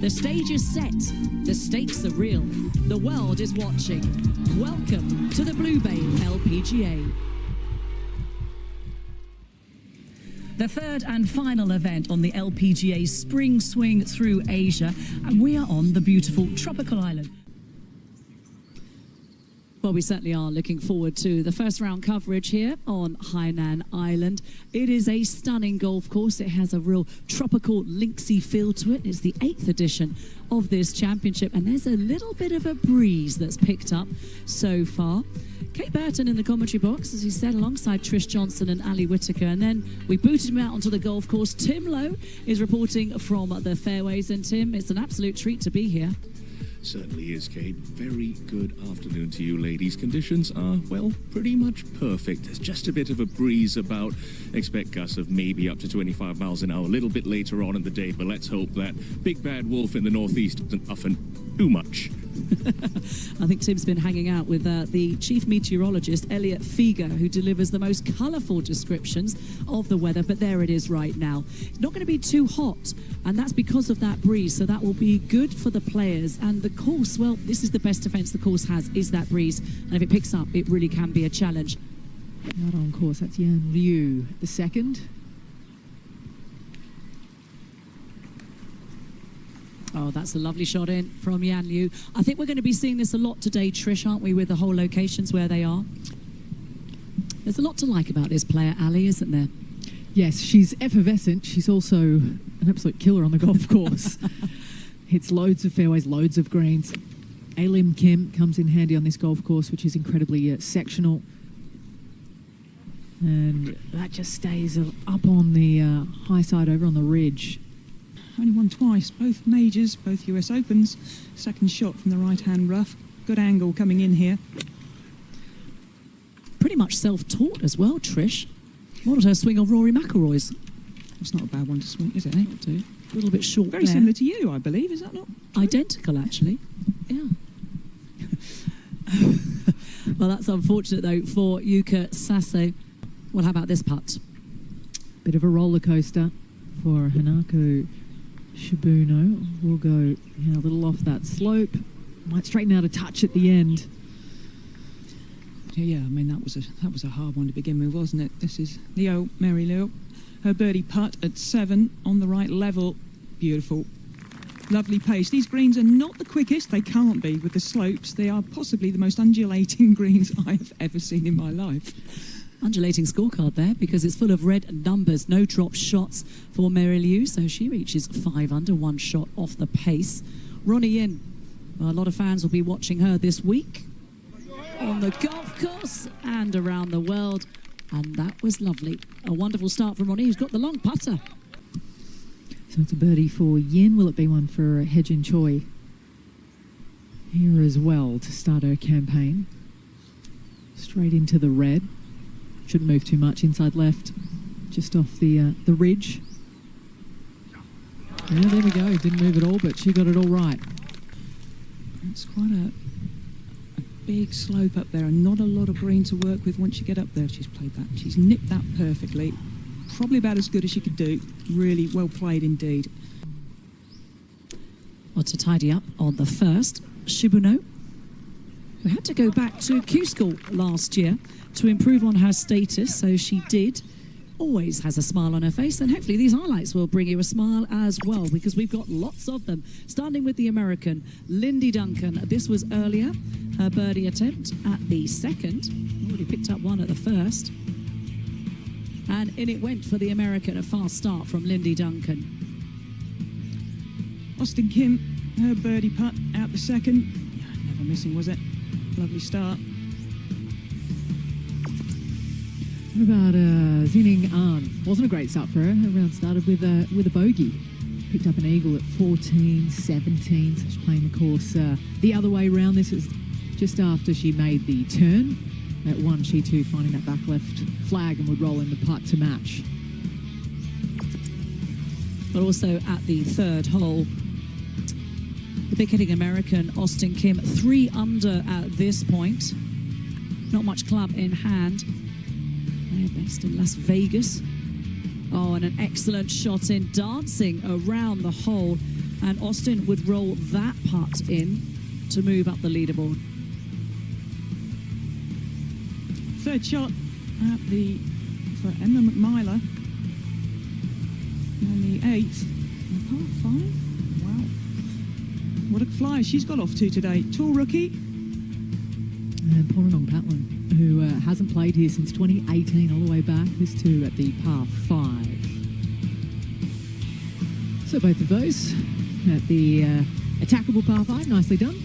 The stage is set. The stakes are real. The world is watching. Welcome to the Blue Bay LPGA. The third and final event on the LPGA Spring Swing through Asia, and we are on the beautiful tropical island. Well, we certainly are looking forward to the first round coverage here on Hainan Island. It is a stunning golf course. It has a real tropical, linksy feel to it. It's the 8th edition of this championship, and there's a little bit of a breeze that's picked up so far. Kate Burton in the commentary box, as he said, alongside Trish Johnson and Ali Whitaker. And then we booted him out onto the golf course. Tim Lowe is reporting from the fairways. And Tim, it's an absolute treat to be here. Certainly is, Kate. Very good afternoon to you, ladies. Conditions are, well, pretty much perfect. There's just a bit of a breeze about. Expect gusts of maybe up to 25 miles an hour a little bit later on in the day, but let's hope that big bad wolf in the northeast doesn't puffin too much. I think Tim's been hanging out with the chief meteorologist, Elliot Figa, who delivers the most colourful descriptions of the weather, but there it is right now. It's not going to be too hot, and that's because of that breeze, so that will be good for the players. And the course, well, this is the best defence the course has, is that breeze, and if it picks up, it really can be a challenge. Out on course, that's Yan Liu, the second. Oh, that's a lovely shot in from Yan Liu. I think we're going to be seeing this a lot today, Trish, aren't we, with the whole locations where they are? There's a lot to like about this player, Ali, isn't there? Yes, she's effervescent. She's also an absolute killer on the golf course. Hits loads of fairways, loads of greens. Alim Kim comes in handy on this golf course, which is incredibly sectional. And that just stays up on the high side over on the ridge. Only won twice, both majors, both US Opens. Second shot from the right-hand rough. Good angle coming in here. Pretty much self-taught as well, Trish. Modelled her swing on Rory McIlroy's. That's not a bad one to swing, is it, eh? A little bit short Very there. similar to you, I believe, is that not? Identical, actually. Yeah. Well, that's unfortunate, though, for Yuka Saso. Well, how about this putt? Bit of a roller coaster for Hanako Shibuno. Will go a little off that slope. Might straighten out a touch at the end. Yeah, I mean, that was a hard one to begin with, wasn't it? This is Leo, Mary Leo. Her birdie putt at 7 on the right level. Beautiful. Lovely pace. These greens are not the quickest. They can't be with the slopes. They are possibly the most undulating greens I have ever seen in my life. Undulating scorecard there because it's full of red numbers. No drop shots for Mary Liu, so she reaches 5 under, 1 shot off the pace. Ronnie Yin, well, a lot of fans will be watching her this week on the golf course and around the world, and that was lovely. A wonderful start from Ronnie, who's got the long putter. So it's a birdie for Yin. Will it be one for hye-jin Choi here as well to start her campaign? Straight into the red. Shouldn't move too much inside left, just off the ridge. Yeah, there we go. Didn't move at all, but she got it all right. It's quite a big slope up there and not a lot of green to work with once you get up there. She's played that. She's nipped that perfectly. Probably about as good as she could do. Really well played indeed. Well, to tidy up on the first, Shibuno, who had to go back to Q School last year to improve on her status, so she did. Always has a smile on her face, and hopefully these highlights will bring you a smile as well, because we've got lots of them. Starting with the American, Lindy Duncan. This was earlier, her birdie attempt at the second. Already picked up one at the first. And in it went for the American, a fast start from Lindy Duncan. Austin Kim, her birdie putt out the second. Yeah, never missing, was it? Lovely start. What about Zining An? Wasn't a great start for her. Her round started with a bogey. Picked up an eagle at 14, 17, so she's playing the course the other way round. This is just after she made the turn. At 1, she too finding that back left flag and would roll in the putt to match. But also at the third hole, the big-hitting American, Austin Kim, 3 under at this point. Not much club in hand. They're based in Las Vegas. Oh, and an excellent shot in, dancing around the hole. And Austin would roll that putt in to move up the leaderboard. Third shot for Emma McMyler on the 8th. Par 5. Wow. What a flyer she's got off to today. Tour rookie. And Pornong Patlin, who hasn't played here since 2018, all the way back. This two at the par 5. So both of those at the attackable par 5, nicely done.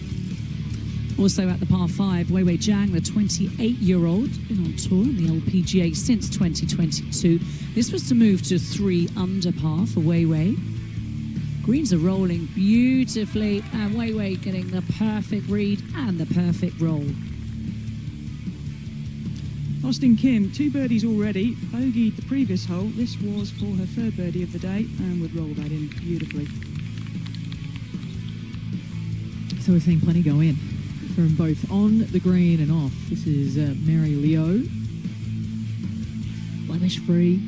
Also at the par 5, Wei-Wei Zhang, the 28-year-old, been on tour in the LPGA since 2022. This was to move to 3 under par for Wei-Wei. Greens are rolling beautifully, and Wei-Wei getting the perfect read and the perfect roll. Austin Kim, 2 birdies already. Bogeyed the previous hole. This was for her 3rd birdie of the day and would roll that in beautifully. So we're seeing plenty go in from both on the green and off. This is Mary Leo. Blemish free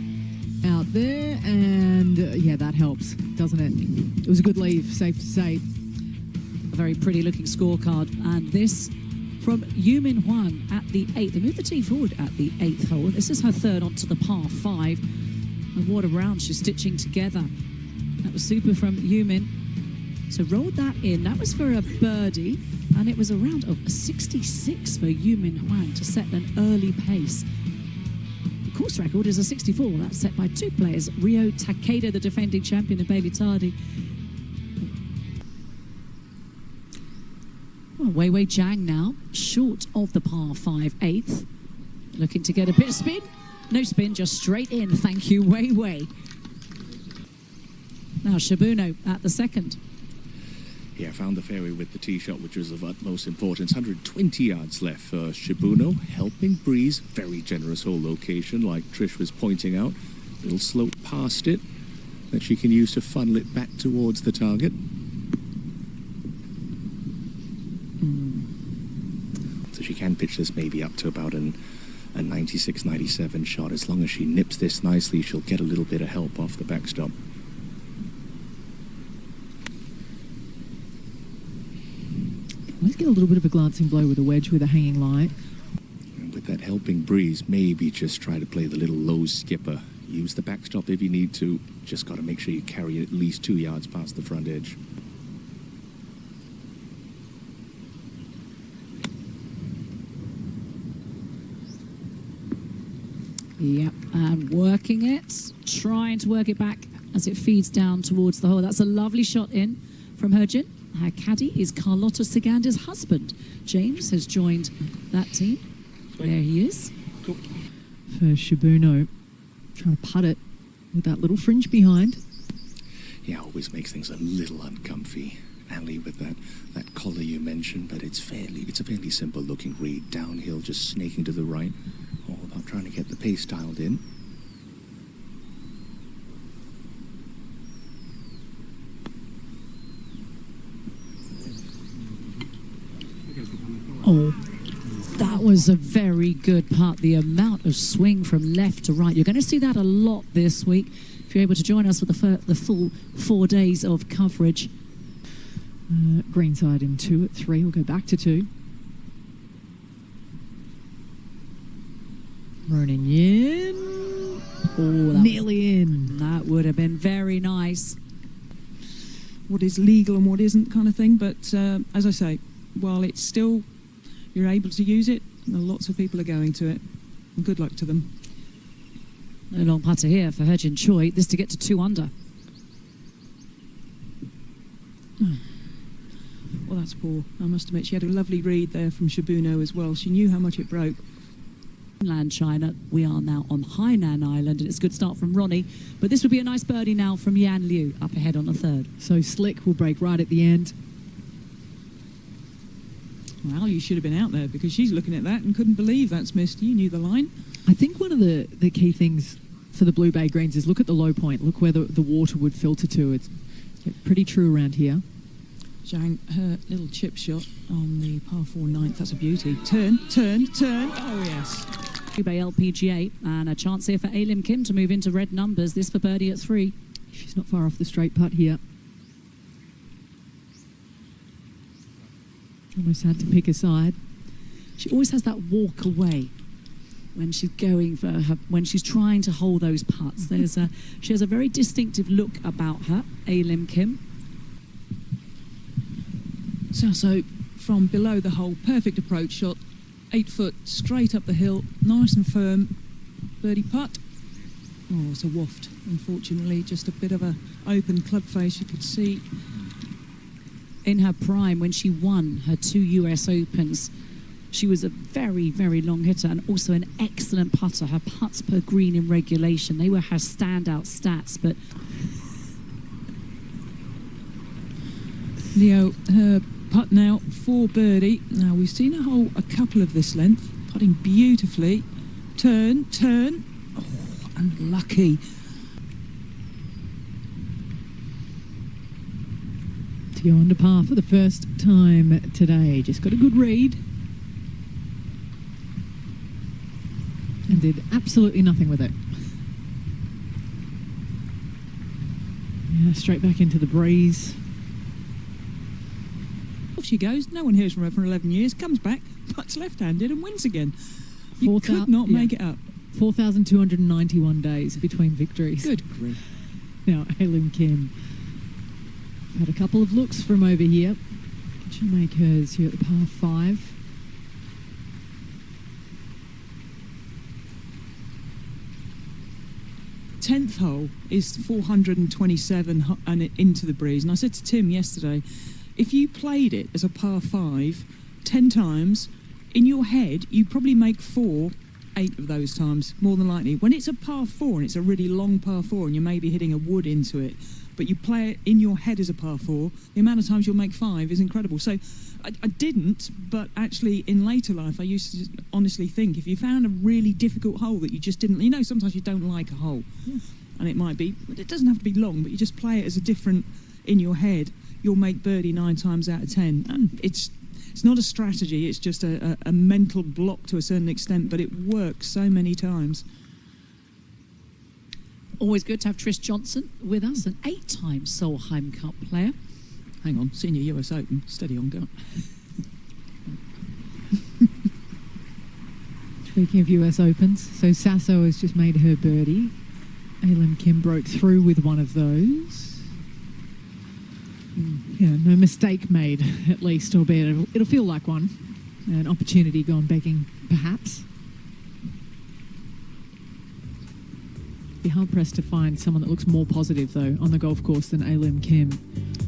out there, and yeah, that helps, doesn't it? It was a good leave, safe to say. A very pretty looking scorecard, and this from Yumin Huang at the 8th. They moved the tee forward at the 8th hole. This is her 3rd onto the par 5. And what a round she's stitching together. That was super from Yumin. So rolled that in. That was for a birdie, and it was a round of 66 for Yumin Huang to set an early pace. The course record is a 64. That's set by 2 players, Ryo Takeda, the defending champion, and Bailey Tardy. Well, Wei-Wei Zhang now, short of the par 5, 8th. Looking to get a bit of spin. No spin, just straight in. Thank you, Wei-Wei. Now Shibuno at the 2nd. Yeah, found the fairway with the tee shot, which was of utmost importance. 120 yards left for Shibuno. Helping breeze, very generous hole location, like Trish was pointing out. Little slope past it that she can use to funnel it back towards the target. So she can pitch this maybe up to about a 96, 97 shot. As long as she nips this nicely, she'll get a little bit of help off the backstop. Let's get a little bit of a glancing blow with a wedge with a hanging light. And with that helping breeze, maybe just try to play the little low skipper. Use the backstop if you need to. Just got to make sure you carry it at least 2 yards past the front edge. Yep, and working it, trying to work it back as it feeds down towards the hole. That's a lovely shot in from hye-jin. Her caddy is Carlotta Seganda's husband. James has joined that team. There he is. For Shibuno, trying to putt it with that little fringe behind. Yeah, always makes things a little uncomfy. Ali with that collar you mentioned, but it's a fairly simple looking read. Downhill, just snaking to the right, all about trying to get the pace dialed in. Oh, that was a very good putt. The amount of swing from left to right. You're going to see that a lot this week if you're able to join us with the full 4 days of coverage. Greenside in 2 at 3. We'll go back to 2. Ronan Yin. Oh, nearly in. That would have been very nice. What is legal and what isn't kind of thing. But as I say, while it's still, you're able to use it, lots of people are going to it. And good luck to them. No long putter here for hye-jin Choi. This to get to 2 under. Well, that's poor. I must admit, she had a lovely read there from Shibuno as well. She knew how much it broke. Mainland China, we are now on Hainan Island, and it's a good start from Ronnie. But this would be a nice birdie now from Yan Liu, up ahead on the 3rd. So Slick will break right at the end. Well, you should have been out there because she's looking at that and couldn't believe that's missed. You knew the line. I think one of the key things for the Blue Bay greens is look at the low point. Look where the water would filter to. It's pretty true around here. Zhang, her little chip shot on the par 4 9th. That's a beauty. Turn, turn, turn. Oh, yes. Blue Bay LPGA, and a chance here for Alim Kim to move into red numbers. This for birdie at 3. She's not far off the straight putt here. Almost had to pick a side. She always has that walk away when she's going for her, when she's trying to hold those putts. She has a very distinctive look about her, Alim Kim. So from below the hole, perfect approach shot, 8 foot straight up the hill, nice and firm, birdie putt. Oh, it's a waft, unfortunately, just a bit of a open club face you could see. In her prime, when she won her 2 US Opens, she was a very, very long hitter and also an excellent putter. Her putts per green in regulation, they were her standout stats. But Leo, her putt now for birdie. Now, we've seen her hole a couple of this length, putting beautifully. Turn. Oh, unlucky. To go under par for the first time today. Just got a good read. And did absolutely nothing with it. Yeah, straight back into the breeze. Off she goes. No one hears from her for 11 years. Comes back, putts left-handed and wins again. You could not make it up. 4,291 days between victories. Good grief. Now, Alim Kim had a couple of looks from over here. She'll make hers here at the par 5. Tenth hole is 427 and into the breeze. And I said to Tim yesterday, if you played it as a par 5 10 times, in your head, you probably make 8 of those times, more than likely. When it's a par 4 and it's a really long par 4 and you're maybe hitting a wood into it, but you play it in your head as a par 4, the amount of times you'll make 5 is incredible. So I didn't, but actually in later life, I used to honestly think if you found a really difficult hole that you just didn't, you know, sometimes you don't like a hole, and it might be, it doesn't have to be long, but you just play it as a different in your head, you'll make birdie 9 times out of 10. And it's not a strategy, it's just a mental block to a certain extent, but it works so many times. always good to have Trish Johnson with us, an 8-time Solheim Cup player. Hang on, senior US Open, steady on, go. Speaking of US Opens, so Sasso has just made her birdie. Alim Kim broke through with one of those. Yeah, no mistake made, at least, albeit it'll feel like one. An opportunity gone begging, perhaps. Be hard-pressed to find someone that looks more positive, though, on the golf course than Alim Kim.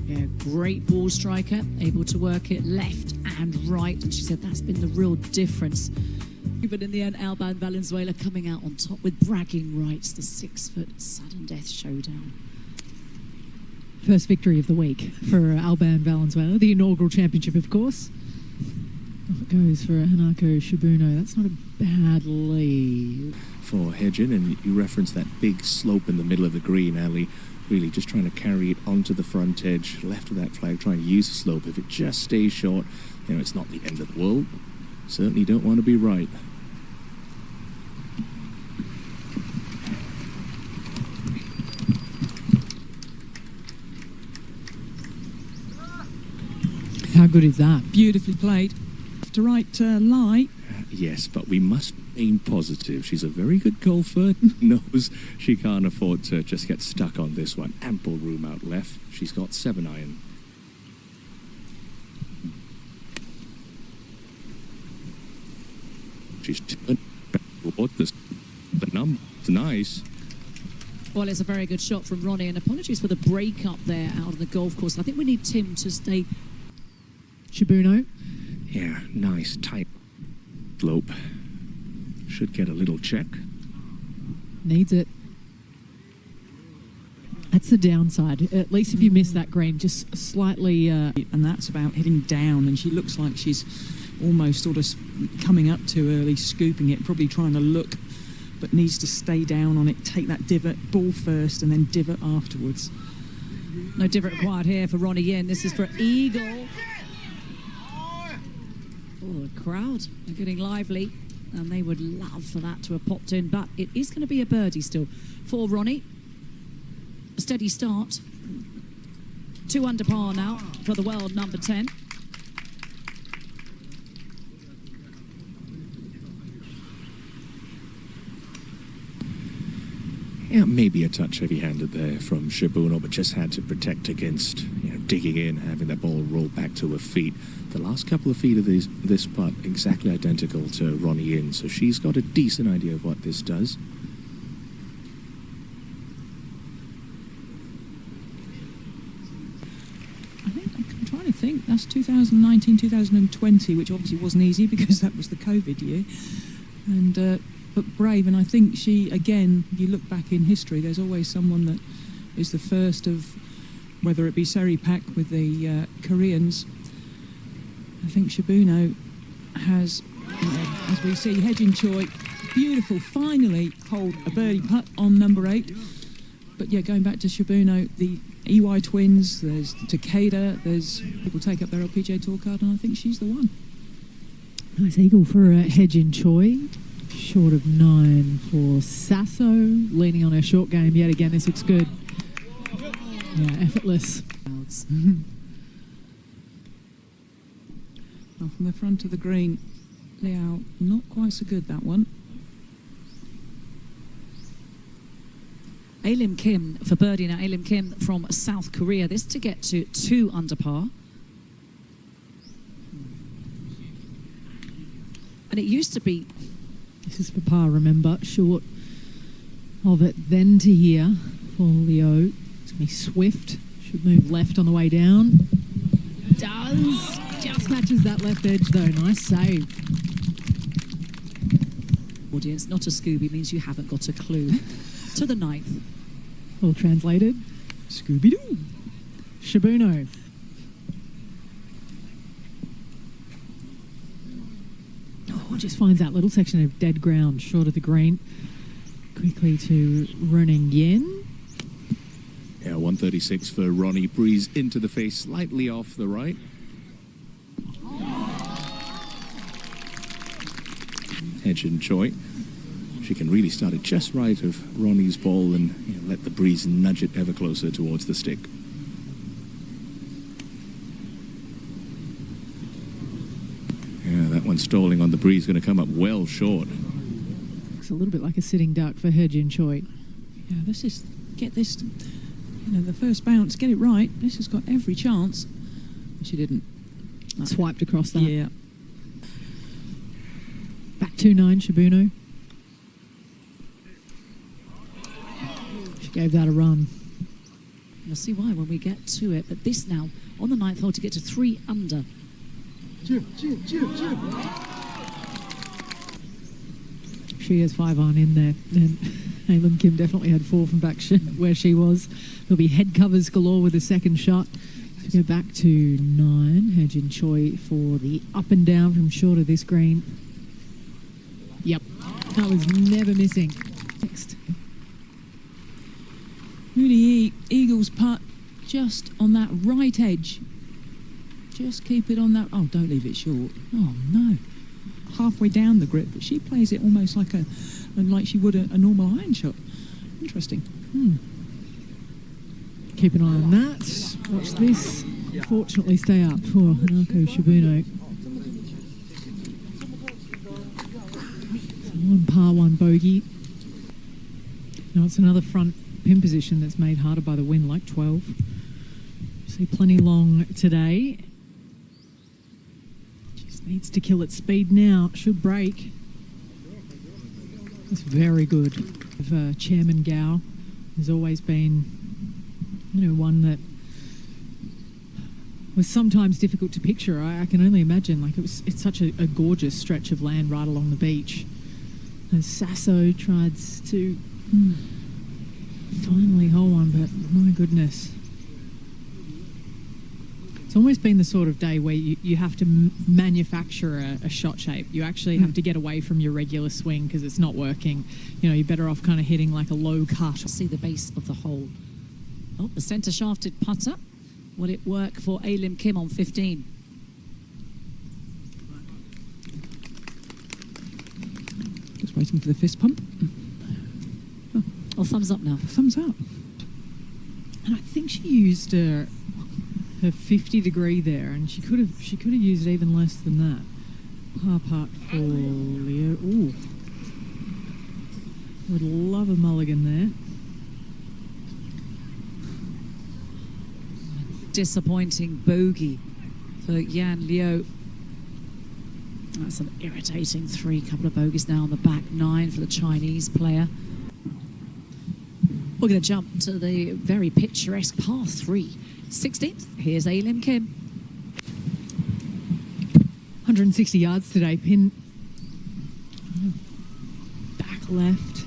Yeah, great ball striker, able to work it left and right. And she said that's been the real difference. But in the end, Alban Valenzuela coming out on top with bragging rights, the 6-foot sudden death showdown. First victory of the week for Alban Valenzuela, the inaugural championship, of course. Off it goes for Hanako Shibuno. That's not a bad lead. For hye-jin, and you referenced that big slope in the middle of the green, Ali. Really just trying to carry it onto the front edge, left of that flag, trying to use the slope. If it just stays short, you know, it's not the end of the world. Certainly don't want to be right. How good is that? Beautifully played. To right lie. Yes, but we must aim positive. She's a very good golfer, knows she can't afford to just get stuck on this one. Ample room out left. She's got 7-iron. She's turned toward the number. It's nice. Well, it's a very good shot from Ronnie, and apologies for the break up there out on the golf course. I think we need Tim to stay. Shibuno. Yeah, nice, tight slope. Should get a little check. Needs it. That's the downside. At least if you miss that green, just slightly... And that's about hitting down, and she looks like she's almost sort of coming up too early, scooping it, probably trying to look, but needs to stay down on it, take that divot, ball first, and then divot afterwards. No divot required here for Ronnie Yen. This is for Eagle. Oh, the crowd are getting lively, and they would love for that to have popped in, but it is going to be a birdie still for Ronnie. A steady start. 2 under par now for the world number 10. Yeah, maybe a touch heavy-handed there from Shibuno, but just had to protect against digging in, having that ball roll back to her feet. The last couple of feet of this putt exactly identical to Ronnie Yin, so she's got a decent idea of what this does. I'm trying to think. That's 2019, 2020, which obviously wasn't easy because that was the COVID year. And but brave, and I think she, again, you look back in history, there's always someone that is the first of, whether it be Seri Pak with the Koreans. I think Shibuno has, as we see, Hye-jin Choi, beautiful, finally hold a birdie putt on number 8. But yeah, going back to Shibuno, the EY twins, there's Takeda, there's people take up their LPGA Tour card, and I think she's the one. Nice eagle for Hye-jin Choi. Short of 9 for Sasso, leaning on her short game yet again. This looks good. Yeah, effortless. Well, from the front of the green, Liao, not quite so good, that one. Alim Kim for birdie now. Alim Kim from South Korea. This to get to 2 under par. And it used to be... This is for par, remember. Short of it then to here for Leo. It's going to be swift. Should move left on the way down. Does. Just catches that left edge though. Nice save. Audience, not a Scooby means you haven't got a clue. To the 9th. All translated. Scooby-Doo. Shibuno. Oh, just finds that little section of dead ground short of the green. Quickly to running Yin. Yeah, 136 for Ronnie. Breeze into the face, slightly off the right. Hye-jin Choi. She can really start it just right of Ronnie's ball and let the breeze nudge it ever closer towards the stick. Yeah, that one stalling on the breeze, going to come up well short. Looks a little bit like a sitting duck for Hye-jin Choi. Yeah, this is, get this, the first bounce, get it right. This has got every chance. She didn't. Swiped across that. Yeah. Back 2-9, Shibuno. She gave that a run. You'll see why when we get to it. But this now, on the 9th hole, to get to 3 under. She has 5 on in there. And Alim Kim definitely had 4 from back where she was. There'll be head covers galore with the second shot. So go back to 9. Hye-jin Choi for the up and down from short of this green. Yep, that was never missing. Next. Mooney Eagles putt just on that right edge. Just keep it on that. Oh, don't leave it short. Oh no, halfway down the grip, but she plays it almost like she would a normal iron shot. Interesting. Keep an eye on that. Watch this. Fortunately, stay up for Hanako Shibuno. So 1 par, 1 bogey. Now it's another front pin position that's made harder by the wind, like 12. See plenty long today. Just needs to kill its speed now. Should break. That's very good. Chairman Gao has always been, one that was sometimes difficult to picture. I can only imagine. It's such a gorgeous stretch of land right along the beach. As Sasso tries to finally hole one, but my goodness. It's almost been the sort of day where you have to manufacture a shot shape. You actually have to get away from your regular swing because it's not working. You're better off kind of hitting like a low cut. See the base of the hole. Oh, the centre shafted putter. Will it work for Alim Kim on 15? Just waiting for the fist pump. Oh, thumbs up now. Thumbs up. And I think she used her 50-degree there, and she could have used even less than that. Par putt for Leo. Ooh, would love a mulligan there. disappointing bogey for Yan Liu. That's an irritating 3, couple of bogeys now on the back 9 for the Chinese player. We're going to jump to the very picturesque par 3. 16th, here's Alim Kim. 160 yards today, pin back left.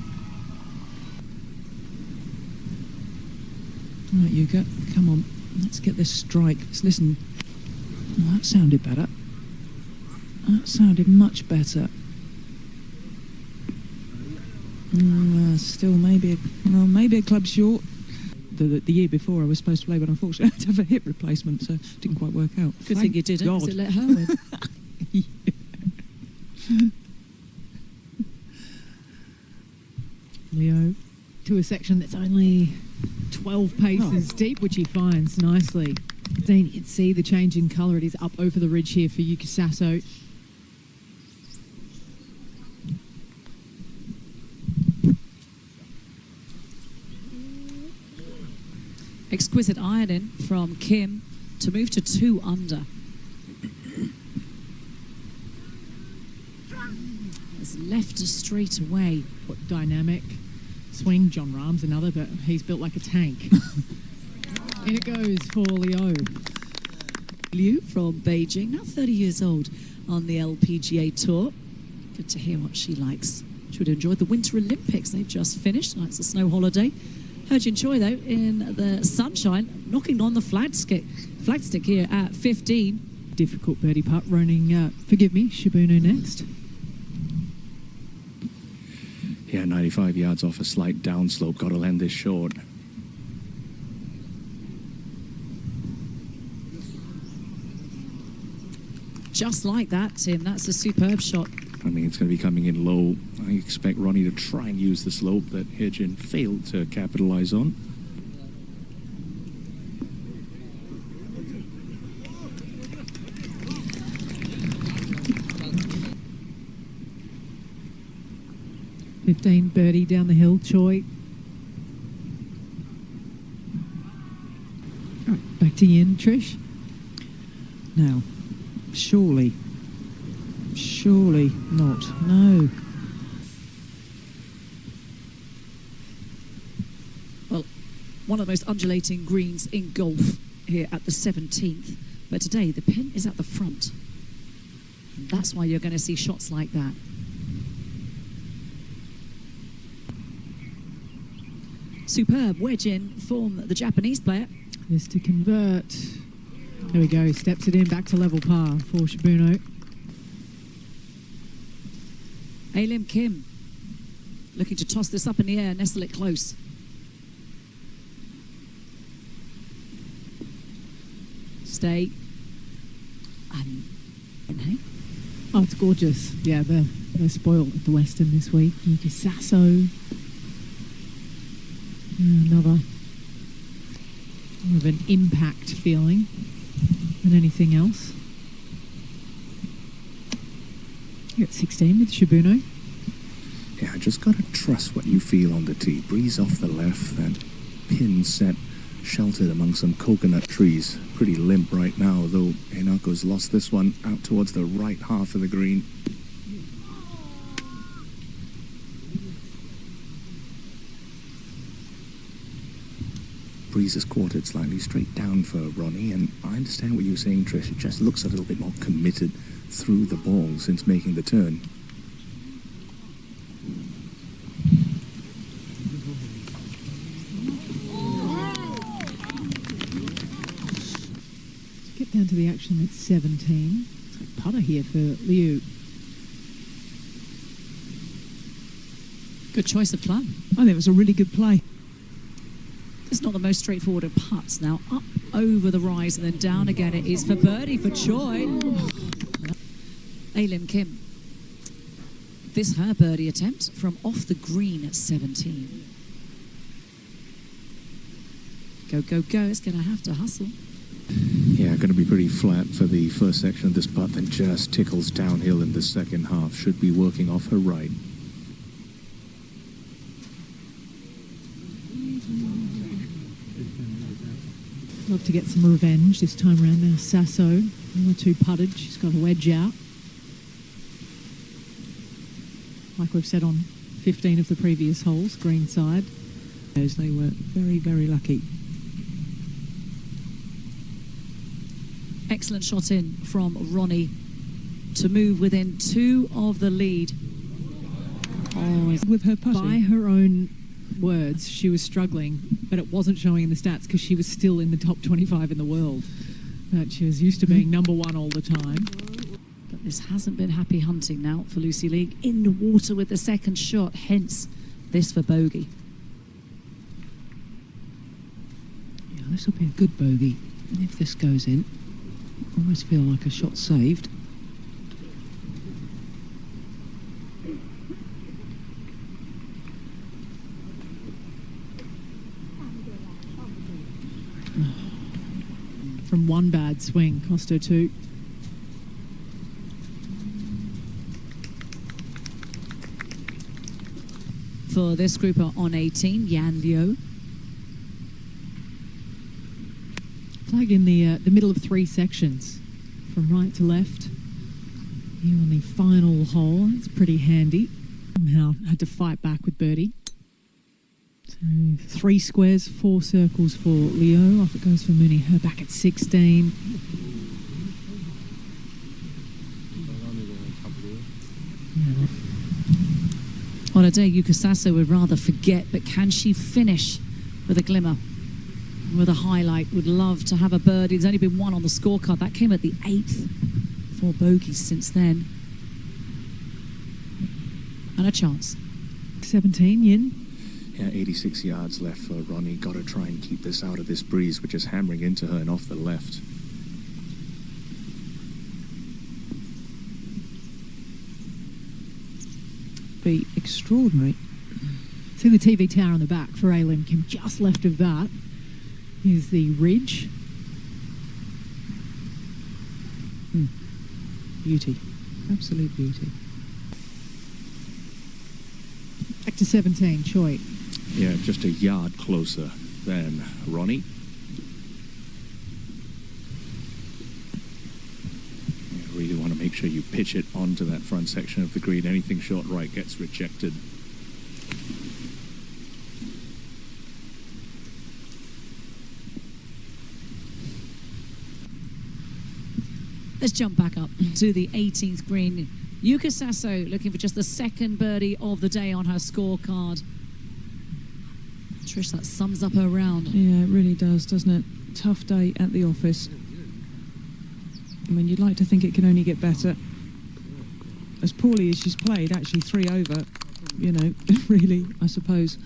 Right, Yuka, come on. Let's get this strike. Let's listen. Oh, that sounded better. That sounded much better. Still maybe a club short. The year before I was supposed to play, but unfortunately I had to have a hip replacement, so it didn't quite work out. Good thing you didn't, because it let her win. Leo to a section that's only 12 paces deep, which he finds nicely. Dean, you can see the change in colour. It is up over the ridge here for Yuka Sasso. Exquisite ironing from Kim to move to 2 under. It's left us straight away. What dynamic swing. John Rahm's another, but he's built like a tank. And it goes for Leo. Liu from Beijing, now 30 years old on the LPGA Tour. Good to hear what she likes. She would enjoy the Winter Olympics. They've just finished. That's a snow holiday. Hye-jin Choi, though, in the sunshine, knocking on the flagstick here at 15. Difficult birdie putt running, forgive me, Shibuno next. Yeah, 95 yards off a slight downslope. Got to land this short. Just like that, Tim. That's a superb shot. I mean, it's going to be coming in low. I expect Ronnie to try and use the slope that Hye-jin failed to capitalize on. Birdie down the hill, Choi. All right, back to Yin, Trish. Now, surely not. No. Well, one of the most undulating greens in golf here at the 17th. But today, the pin is at the front. And that's why you're going to see shots like that. Superb wedge in from the Japanese player. This to convert. There we go, steps it in back to level par for Shibuno. Alim Kim looking to toss this up in the air, nestle it close. Stay. And hey. Oh, it's gorgeous. Yeah, they're spoiled at the Western this week. Yuka Sasso. Another more of an impact feeling than anything else. You're at 16 with Shibuno. Yeah, I just got to trust what you feel on the tee. Breeze off the left, that pin set sheltered among some coconut trees. Pretty limp right now, though Hinako's lost this one out towards the right half of the green. Breeze is quartered slightly straight down for Ronnie, and I understand what you're saying, Trish. It just looks a little bit more committed through the ball since making the turn. Let's get down to the action at 17. It's a putter here for Liu. Good choice of club. I think it was a really good play. It's not the most straightforward of putts. Now up over the rise and then down again. It is for birdie for Choi. Alim Kim. This her birdie attempt from off the green at 17. Go, go, go. It's going to have to hustle. Yeah, going to be pretty flat for the first section of this putt, then just tickles downhill in the second half. Should be working off her right. Love to get some revenge this time around now. Sasso, number 2 putted. She's got a wedge out. Like we've said on 15 of the previous holes, green side. As they were very, very lucky. Excellent shot in from Ronnie to move within 2 of the lead. With her putting. By her own words, she was struggling, but it wasn't showing in the stats because she was still in the top 25 in the world. But she was used to being number 1 all the time. But this hasn't been happy hunting now for Lucy League. In the water with the second shot, hence this for bogey. Yeah, this will be a good bogey. And if this goes in, almost feel like a shot saved. From one bad swing, cost her 2. For this grouper on 18, Yan Liu. Flag in the middle of 3 sections, from right to left. Here on the final hole, it's pretty handy. Somehow had to fight back with birdie. So 3 squares, 4 circles for Leo. Off it goes for Mooney. Her back at 16. Yeah. On a day Yuka Sasso would rather forget, but can she finish with a glimmer, with a highlight? Would love to have a birdie. There's only been 1 on the scorecard. That came at the 8th. 4 bogeys since then. And a chance. 17, Yin. Yeah, 86 yards left for Ronnie. Got to try and keep this out of this breeze, which is hammering into her and off the left. Be extraordinary. See the TV tower on the back for Alim Kim. Just left of that is the ridge. Beauty. Absolute beauty. Back to 17, Choi. Yeah, just a yard closer than Ronnie. You really want to make sure you pitch it onto that front section of the green. Anything short right gets rejected. Let's jump back up to the 18th green. Yuka Sasso looking for just the 2nd birdie of the day on her scorecard. Trish, that sums up her round. Yeah, it really does, doesn't it? Tough day at the office. I mean, you'd like to think it can only get better. As poorly as she's played, actually 3 over, you know, really, I suppose.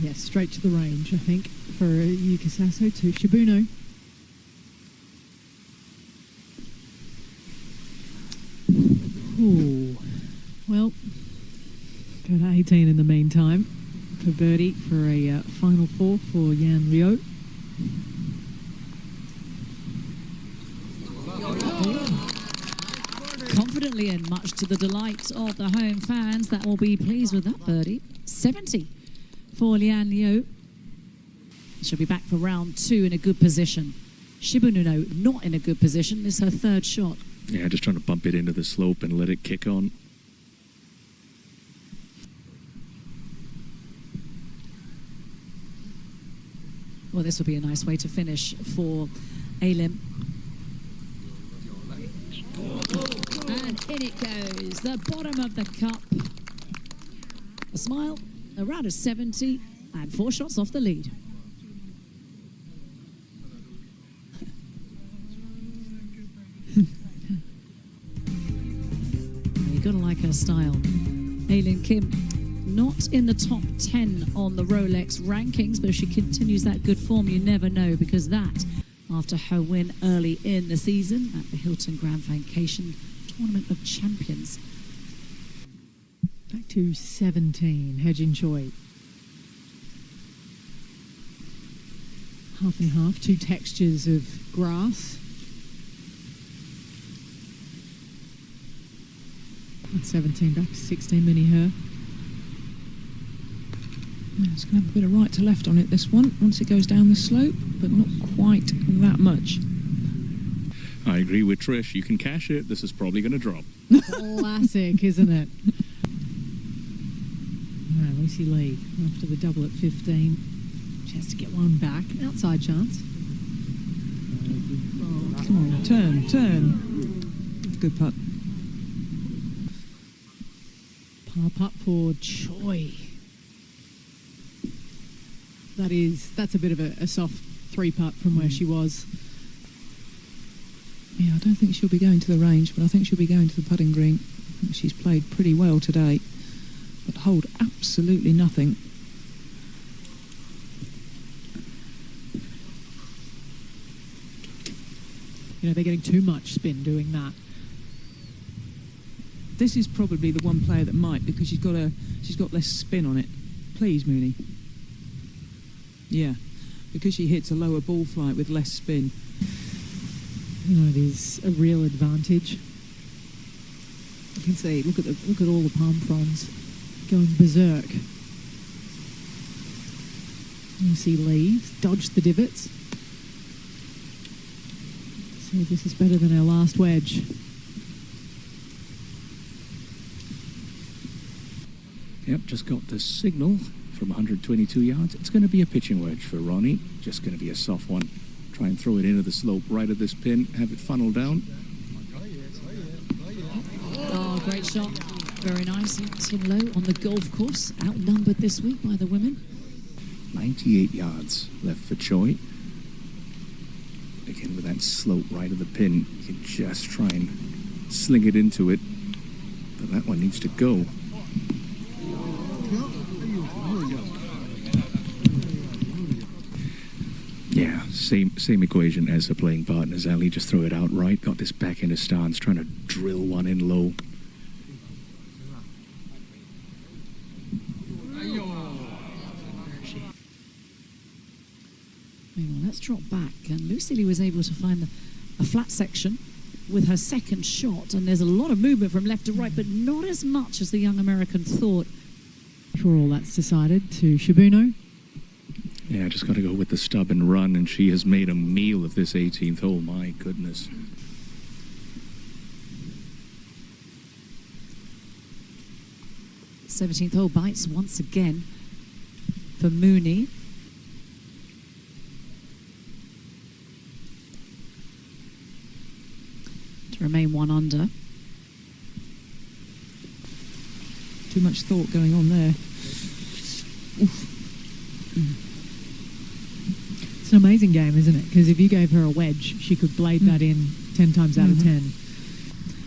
Yes, straight to the range, I think, for Yuka Sasso to Shibuno. Ooh, well, got 18 in the meantime for birdie for a final 4 for Yan Liu. Confidently in, much to the delight of the home fans that will be pleased with that birdie. 70 for Yan Liu. She'll be back for round 2 in a good position. Shibuno not in a good position. This is her 3rd shot. Yeah, just trying to bump it into the slope and let it kick on. Well, this would be a nice way to finish for Alim. And in it goes, the bottom of the cup. A smile, around a 70, and 4 shots off the lead. You gotta like her style. Alim Kim, not in the top 10 on the Rolex rankings, but if she continues that good form, you never know, because that, after her win early in the season at the Hilton Grand Vacation Tournament of Champions. Back to 17, Hye-jin Choi. Half and half, 2 textures of grass. At 17, back to 16, Minnie Her. It's going to have a bit of right to left on it, this one, once it goes down the slope, but not quite that much. I agree with Trish. You can cash it. This is probably going to drop. Classic, isn't it? All right, Lucy Lee, after the double at 15. She has to get one back. Outside chance. Come on, turn. Good putt. Par putt for Choi. That's a bit of a soft three putt from where she was. Yeah, I don't think she'll be going to the range, but I think she'll be going to the putting green. I think she's played pretty well today, but hold absolutely nothing. You know, they're getting too much spin doing that. This is probably the one player that might, because she's got less spin on it. Please, Mooney. Yeah, because she hits a lower ball flight with less spin. You know, it is a real advantage. You can see, look at all the palm fronds going berserk. You see Lee dodge the divots. So this is better than our last wedge. Yep, just got the signal from 122 yards. It's going to be a pitching wedge for Ronnie. Just going to be a soft one. Try and throw it into the slope right of this pin. Have it funnel down. Oh, great shot. Very nice. Tim Lowe on the golf course. Outnumbered this week by the women. 98 yards left for Choi. Again, with that slope right of the pin, you can just try and sling it into it. But that one needs to go. Yeah, same equation as the playing partners, Ali. Just throw it out right. Got this back into stance, trying to drill one in low. Well, let's drop back. And Lucy Lee was able to find a flat section with her second shot. And there's a lot of movement from left to right, but not as much as the young American thought. For all that's decided, to Shibuno. Yeah, just got to go with the stub and run, and she has made a meal of this 18th hole. My goodness. The 17th hole bites once again for Mooney. To remain one under. Too much thought going on there. Oof. It's an amazing game, isn't it? Because if you gave her a wedge, she could blade that in 10 times out of 10.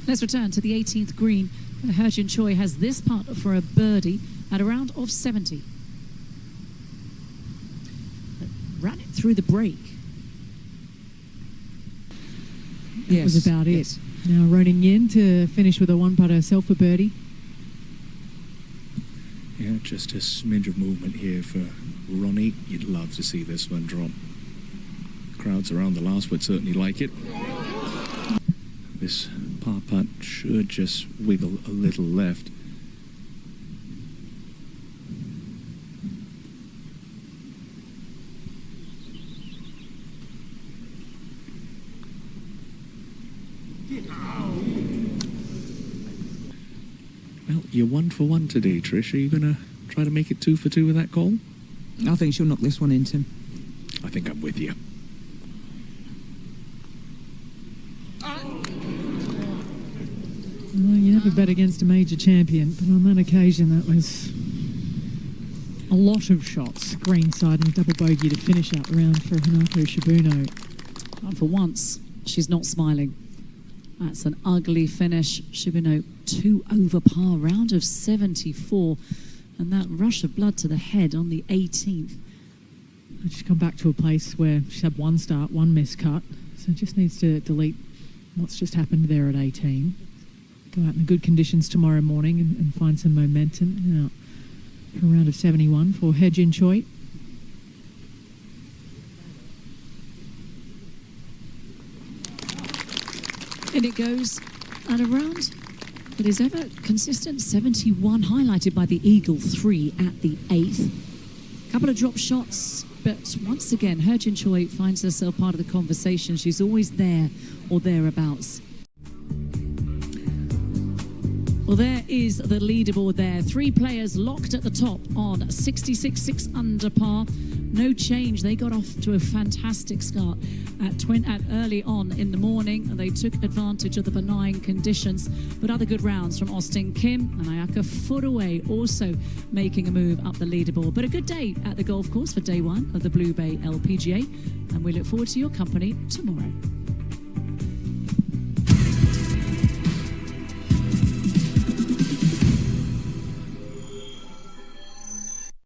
Let's return to the 18th green. Hye-jin Choi has this putt for a birdie at a round of 70. Ran it through the break. That was about it. Now Ronin Yin to finish with a one putt herself for birdie. Yeah, just a smidge of movement here for Ronnie. You'd love to see this one drop. Crowds around the last would certainly like it. This par putt should just wiggle a little left. Well, you're 1 for 1 today, Trish. Are you going to try to make it 2 for 2 with that call? I think she'll knock this one in, Tim. I think I'm with you. Well, you never bet against a major champion, but on that occasion that was a lot of shots, greenside and double bogey to finish out the round for Hinako Shibuno. And for once, she's not smiling. That's an ugly finish. Shibuno 2 over par, round of 74. And that rush of blood to the head on the 18th. She's come back to a place where she's had one start, one miscut, so just needs to delete what's just happened there at 18. Go out in the good conditions tomorrow morning and find some momentum. Now, for a round of 71 for Hye-jin Choi. In it goes at a round that is ever consistent, 71, highlighted by the Eagle 3 at the 8th. Couple of drop shots, but once again, Hye-jin Choi finds herself part of the conversation. She's always there or thereabouts. Well, there is the leaderboard there. 3 players locked at the top on 66, 6 under par. No change. They got off to a fantastic start at early on in the morning. They took advantage of the benign conditions, but other good rounds from Austin Kim and Ayaka foot away, also making a move up the leaderboard. But a good day at the golf course for day 1 of the Blue Bay LPGA, and we look forward to your company tomorrow.